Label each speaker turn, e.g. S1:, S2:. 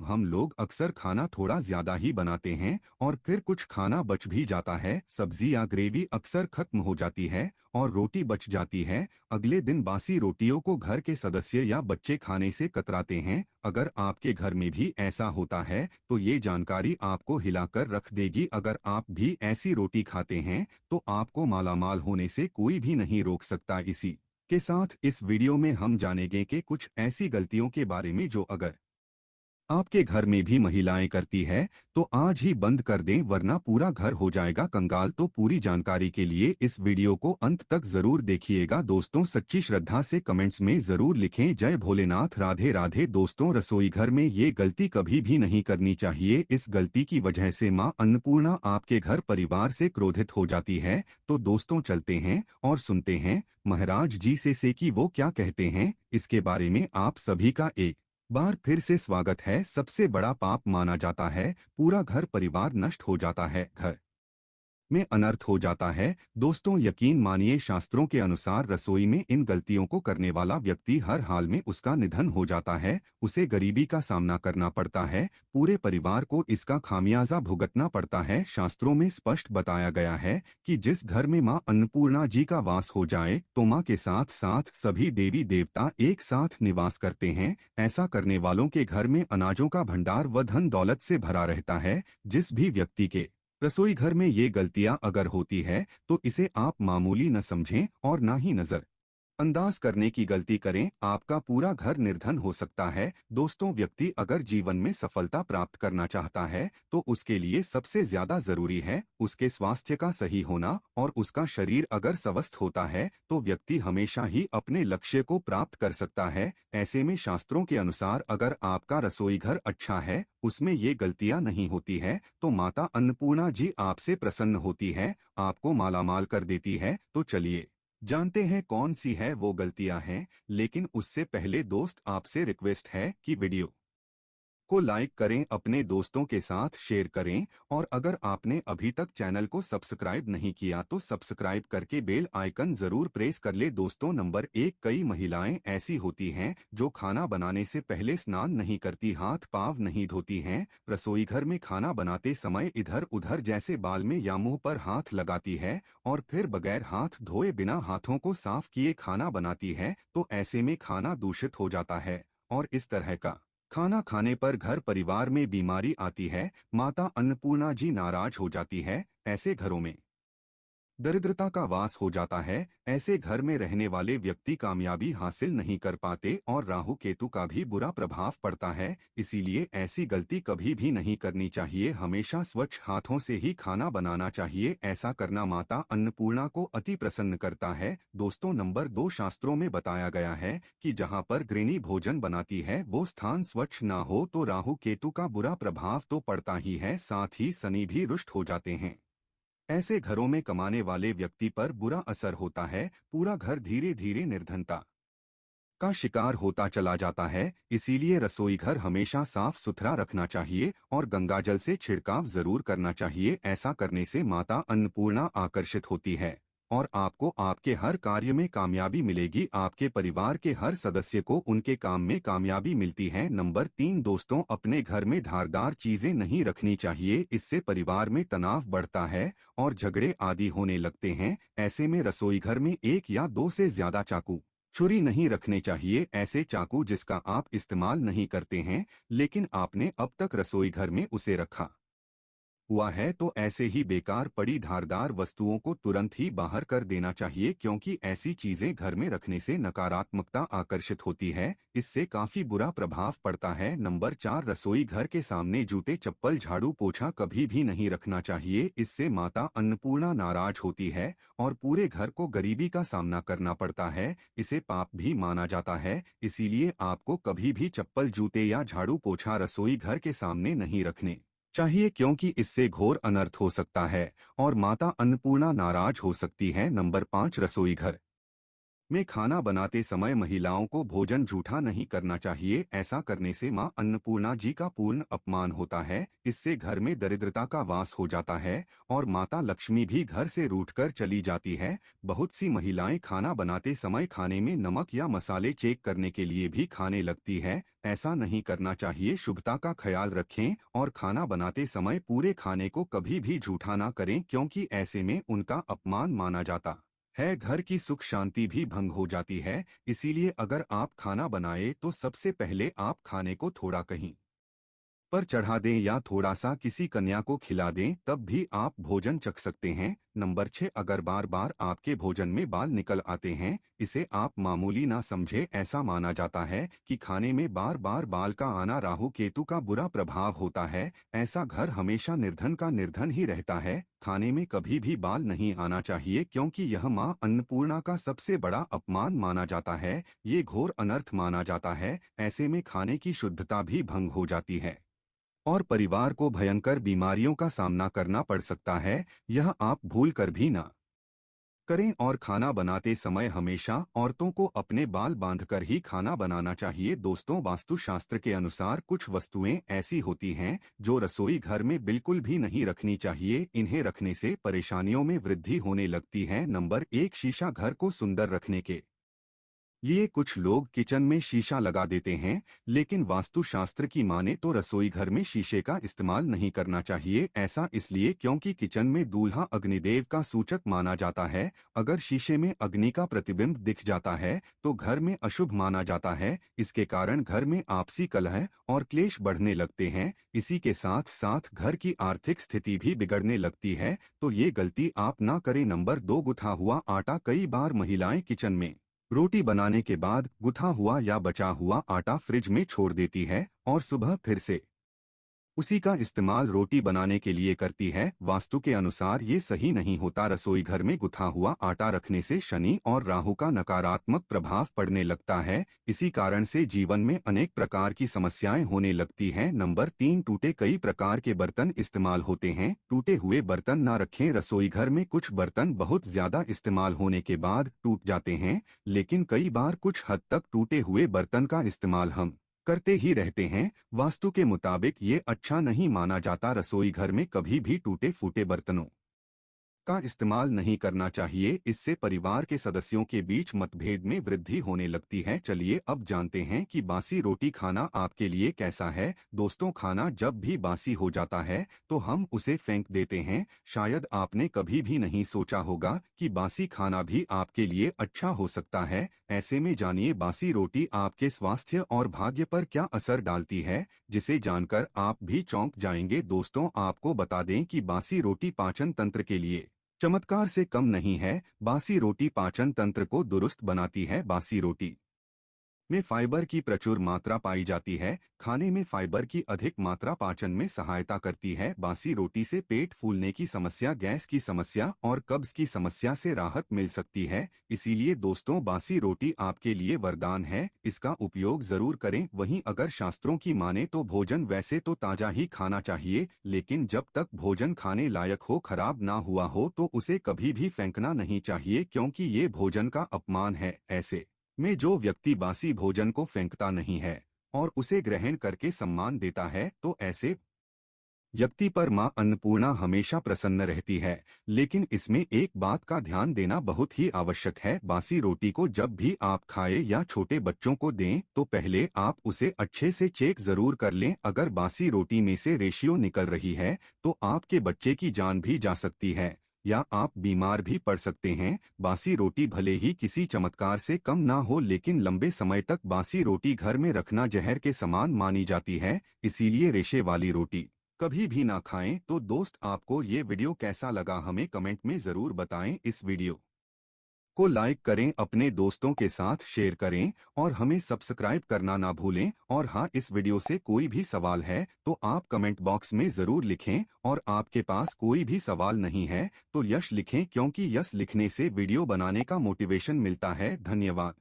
S1: हम लोग अक्सर खाना थोड़ा ज्यादा ही बनाते हैं और फिर कुछ खाना बच भी जाता है। सब्जी या ग्रेवी अक्सर खत्म हो जाती है और रोटी बच जाती है। अगले दिन बासी रोटियों को घर के सदस्य या बच्चे खाने से कतराते हैं। अगर आपके घर में भी ऐसा होता है तो ये जानकारी आपको हिलाकर रख देगी। अगर आप भी ऐसी रोटी खाते हैं तो आपको मालामाल होने से कोई भी नहीं रोक सकता। इसी के साथ इस वीडियो में हम जानेंगे कि कुछ ऐसी गलतियों के बारे में जो अगर आपके घर में भी महिलाएं करती है तो आज ही बंद कर दें, वरना पूरा घर हो जाएगा कंगाल। तो पूरी जानकारी के लिए इस वीडियो को अंत तक जरूर देखिएगा। दोस्तों, सच्ची श्रद्धा से कमेंट्स में जरूर लिखें जय भोलेनाथ, राधे राधे। दोस्तों, रसोई घर में ये गलती कभी भी नहीं करनी चाहिए। इस गलती की वजह से मां अन्नपूर्णा आपके घर परिवार से क्रोधित हो जाती है। तो दोस्तों, चलते हैं और सुनते हैं महाराज जी से कि वो क्या कहते हैं। इसके बारे में आप सभी का एक बार फिर से स्वागत है। सबसे बड़ा पाप माना जाता है, पूरा घर परिवार नष्ट हो जाता है, घर में अनर्थ हो जाता है। दोस्तों, यकीन मानिए, शास्त्रों के अनुसार रसोई में इन गलतियों को करने वाला व्यक्ति हर हाल में उसका निधन हो जाता है। उसे गरीबी का सामना करना पड़ता है, पूरे परिवार को इसका खामियाजा भुगतना पड़ता है। शास्त्रों में स्पष्ट बताया गया है कि जिस घर में मां अन्नपूर्णा जी का वास हो जाए तो मां के साथ साथ सभी देवी देवता एक साथ निवास करते हैं। ऐसा करने वालों के घर में अनाजों का भंडार व धन दौलत से भरा रहता है। जिस भी व्यक्ति के रसोई घर में ये गलतियां अगर होती है तो इसे आप मामूली न समझें और ना ही नजर अंदाज करने की गलती करें। आपका पूरा घर निर्धन हो सकता है। दोस्तों, व्यक्ति अगर जीवन में सफलता प्राप्त करना चाहता है तो उसके लिए सबसे ज्यादा जरूरी है उसके स्वास्थ्य का सही होना, और उसका शरीर अगर स्वस्थ होता है तो व्यक्ति हमेशा ही अपने लक्ष्य को प्राप्त कर सकता है। ऐसे में शास्त्रों के अनुसार अगर आपका रसोई घर अच्छा है, उसमें ये गलतियां नहीं होती है, तो माता अन्नपूर्णा जी आपसे प्रसन्न होती है, आपको मालामाल कर देती है। तो चलिए जानते हैं कौन सी है वो गलतियां हैं। लेकिन उससे पहले दोस्त, आपसे रिक्वेस्ट है कि वीडियो को लाइक करें, अपने दोस्तों के साथ शेयर करें, और अगर आपने अभी तक चैनल को सब्सक्राइब नहीं किया तो सब्सक्राइब करके बेल आइकन जरूर प्रेस कर ले। दोस्तों, नंबर 1, कई महिलाएं ऐसी होती हैं जो खाना बनाने से पहले स्नान नहीं करती, हाथ पांव नहीं धोती हैं। रसोई घर में खाना बनाते समय इधर उधर जैसे बाल में या मुंह पर हाथ लगाती है और फिर बगैर हाथ धोए बिना हाथों को साफ किए खाना बनाती है। तो ऐसे में खाना दूषित हो जाता है और इस तरह का खाना खाने पर घर परिवार में बीमारी आती है। माता अन्नपूर्णा जी नाराज हो जाती है। ऐसे घरों में दरिद्रता का वास हो जाता है। ऐसे घर में रहने वाले व्यक्ति कामयाबी हासिल नहीं कर पाते और राहु केतु का भी बुरा प्रभाव पड़ता है। इसीलिए ऐसी गलती कभी भी नहीं करनी चाहिए। हमेशा स्वच्छ हाथों से ही खाना बनाना चाहिए। ऐसा करना माता अन्नपूर्णा को अति प्रसन्न करता है। दोस्तों, नंबर 2, शास्त्रों में बताया गया है कि जहाँ पर गृहिणी भोजन बनाती है वो स्थान स्वच्छ ना हो तो राहु केतु का बुरा प्रभाव तो पड़ता ही है, साथ ही शनि भी रुष्ट हो जाते हैं। ऐसे घरों में कमाने वाले व्यक्ति पर बुरा असर होता है। पूरा घर धीरे धीरे निर्धनता का शिकार होता चला जाता है। इसीलिए रसोई घर हमेशा साफ सुथरा रखना चाहिए और गंगाजल से छिड़काव जरूर करना चाहिए। ऐसा करने से माता अन्नपूर्णा आकर्षित होती है और आपको आपके हर कार्य में कामयाबी मिलेगी। आपके परिवार के हर सदस्य को उनके काम में कामयाबी मिलती है। नंबर 3, दोस्तों, अपने घर में धारदार चीजें नहीं रखनी चाहिए। इससे परिवार में तनाव बढ़ता है और झगड़े आदि होने लगते हैं। ऐसे में रसोई घर में 1 या 2 से ज्यादा चाकू छुरी नहीं रखने चाहिए। ऐसे चाकू जिसका आप इस्तेमाल नहीं करते हैं लेकिन आपने अब तक रसोई घर में उसे रखा हुआ है तो ऐसे ही बेकार पड़ी धारदार वस्तुओं को तुरंत ही बाहर कर देना चाहिए, क्योंकि ऐसी चीजें घर में रखने से नकारात्मकता आकर्षित होती है। इससे काफी बुरा प्रभाव पड़ता है। नंबर 4, रसोई घर के सामने जूते चप्पल झाड़ू पोछा कभी भी नहीं रखना चाहिए। इससे माता अन्नपूर्णा नाराज होती है और पूरे घर को गरीबी का सामना करना पड़ता है। इसे पाप भी माना जाता है। इसीलिए आपको कभी भी चप्पल, जूते या झाड़ू पोछा रसोई घर के सामने नहीं रखने चाहिए, क्योंकि इससे घोर अनर्थ हो सकता है और माता अन्नपूर्णा नाराज हो सकती है। नंबर 5, रसोई घर में खाना बनाते समय महिलाओं को भोजन जूठा नहीं करना चाहिए। ऐसा करने से मां अन्नपूर्णा जी का पूर्ण अपमान होता है। इससे घर में दरिद्रता का वास हो जाता है और माता लक्ष्मी भी घर से रूठकर चली जाती है। बहुत सी महिलाएं खाना बनाते समय खाने में नमक या मसाले चेक करने के लिए भी खाने लगती है। ऐसा नहीं करना चाहिए। शुभता का ख्याल रखें और खाना बनाते समय पूरे खाने को कभी भी जूठा ना करें, क्योंकि ऐसे में उनका अपमान माना जाता है। घर की सुख शांति भी भंग हो जाती है। इसीलिए अगर आप खाना बनाए तो सबसे पहले आप खाने को थोड़ा कहीं पर चढ़ा दें या थोड़ा सा किसी कन्या को खिला दें, तब भी आप भोजन चख सकते हैं। नंबर 6, अगर बार बार आपके भोजन में बाल निकल आते हैं, इसे आप मामूली ना समझे। ऐसा माना जाता है कि खाने में बार बार बाल का आना राहु केतु का बुरा प्रभाव होता है। ऐसा घर हमेशा निर्धन का निर्धन ही रहता है। खाने में कभी भी बाल नहीं आना चाहिए, क्योंकि यह मां अन्नपूर्णा का सबसे बड़ा अपमान माना जाता है। ये घोर अनर्थ माना जाता है। ऐसे में खाने की शुद्धता भी भंग हो जाती है और परिवार को भयंकर बीमारियों का सामना करना पड़ सकता है। यह आप भूल कर भी ना करें। और खाना बनाते समय हमेशा औरतों को अपने बाल बांधकर ही खाना बनाना चाहिए। दोस्तों, वास्तुशास्त्र के अनुसार कुछ वस्तुएं ऐसी होती हैं जो रसोई घर में बिल्कुल भी नहीं रखनी चाहिए। इन्हें रखने से परेशानियों में वृद्धि होने लगती है। नंबर 1, शीशा। घर को सुंदर रखने के ये कुछ लोग किचन में शीशा लगा देते हैं, लेकिन वास्तुशास्त्र की माने तो रसोई घर में शीशे का इस्तेमाल नहीं करना चाहिए। ऐसा इसलिए क्योंकि किचन में दूल्हा अग्निदेव का सूचक माना जाता है। अगर शीशे में अग्नि का प्रतिबिंब दिख जाता है तो घर में अशुभ माना जाता है। इसके कारण घर में आपसी कलह और क्लेश बढ़ने लगते हैं। इसी के साथ साथ घर की आर्थिक स्थिति भी बिगड़ने लगती है। तो ये गलती आप ना करें। नंबर 2, गुथा हुआ आटा। कई बार महिलाएं किचन में रोटी बनाने के बाद गुथा हुआ या बचा हुआ आटा फ्रिज में छोड़ देती है और सुबह फिर से उसी का इस्तेमाल रोटी बनाने के लिए करती है। वास्तु के अनुसार ये सही नहीं होता। रसोई घर में गुथा हुआ आटा रखने से शनि और राहु का नकारात्मक प्रभाव पड़ने लगता है। इसी कारण से जीवन में अनेक प्रकार की समस्याएं होने लगती हैं। नंबर 3, टूटे। कई प्रकार के बर्तन इस्तेमाल होते हैं। टूटे हुए बर्तन ना रखें। रसोई घर में कुछ बर्तन बहुत ज्यादा इस्तेमाल होने के बाद टूट जाते हैं, लेकिन कई बार कुछ हद तक टूटे हुए बर्तन का इस्तेमाल हम करते ही रहते हैं। वास्तु के मुताबिक ये अच्छा नहीं माना जाता। रसोई घर में कभी भी टूटे फूटे बर्तनों का इस्तेमाल नहीं करना चाहिए। इससे परिवार के सदस्यों के बीच मतभेद में वृद्धि होने लगती है। चलिए अब जानते हैं कि बासी रोटी खाना आपके लिए कैसा है। दोस्तों, खाना जब भी बासी हो जाता है तो हम उसे फेंक देते हैं। शायद आपने कभी भी नहीं सोचा होगा कि बासी खाना भी आपके लिए अच्छा हो सकता है। ऐसे में जानिए बासी रोटी आपके स्वास्थ्य और भाग्य पर क्या असर डालती है, जिसे जानकर आप भी चौंक जाएंगे। दोस्तों, आपको बता दें कि बासी रोटी पाचन तंत्र के लिए चमत्कार से कम नहीं है। बासी रोटी पाचन तंत्र को दुरुस्त बनाती है। बासी रोटी में फाइबर की प्रचुर मात्रा पाई जाती है। खाने में फाइबर की अधिक मात्रा पाचन में सहायता करती है। बासी रोटी से पेट फूलने की समस्या, गैस की समस्या और कब्ज की समस्या से राहत मिल सकती है। इसीलिए दोस्तों, बासी रोटी आपके लिए वरदान है। इसका उपयोग जरूर करें। वहीं अगर शास्त्रों की माने तो भोजन वैसे तो ताजा ही खाना चाहिए, लेकिन जब तक भोजन खाने लायक हो, खराब ना हुआ हो, तो उसे कभी भी फेंकना नहीं चाहिए, क्योंकि ये भोजन का अपमान है। ऐसे में जो व्यक्ति बासी भोजन को फेंकता नहीं है और उसे ग्रहण करके सम्मान देता है, तो ऐसे व्यक्ति पर मां अन्नपूर्णा हमेशा प्रसन्न रहती है। लेकिन इसमें एक बात का ध्यान देना बहुत ही आवश्यक है। बासी रोटी को जब भी आप खाएं या छोटे बच्चों को दें तो पहले आप उसे अच्छे से चेक जरूर कर लें। अगर बासी रोटी में से रेशियो निकल रही है तो आपके बच्चे की जान भी जा सकती है या आप बीमार भी पड़ सकते हैं। बासी रोटी भले ही किसी चमत्कार से कम ना हो, लेकिन लंबे समय तक बासी रोटी घर में रखना जहर के समान मानी जाती है। इसीलिए रेशे वाली रोटी कभी भी ना खाएं। तो दोस्त, आपको ये वीडियो कैसा लगा हमें कमेंट में जरूर बताएं। इस वीडियो को लाइक करें, अपने दोस्तों के साथ शेयर करें और हमें सब्सक्राइब करना ना भूलें। और हाँ, इस वीडियो से कोई भी सवाल है तो आप कमेंट बॉक्स में जरूर लिखें। और आपके पास कोई भी सवाल नहीं है तो यश लिखें, क्योंकि यश लिखने से वीडियो बनाने का मोटिवेशन मिलता है। धन्यवाद।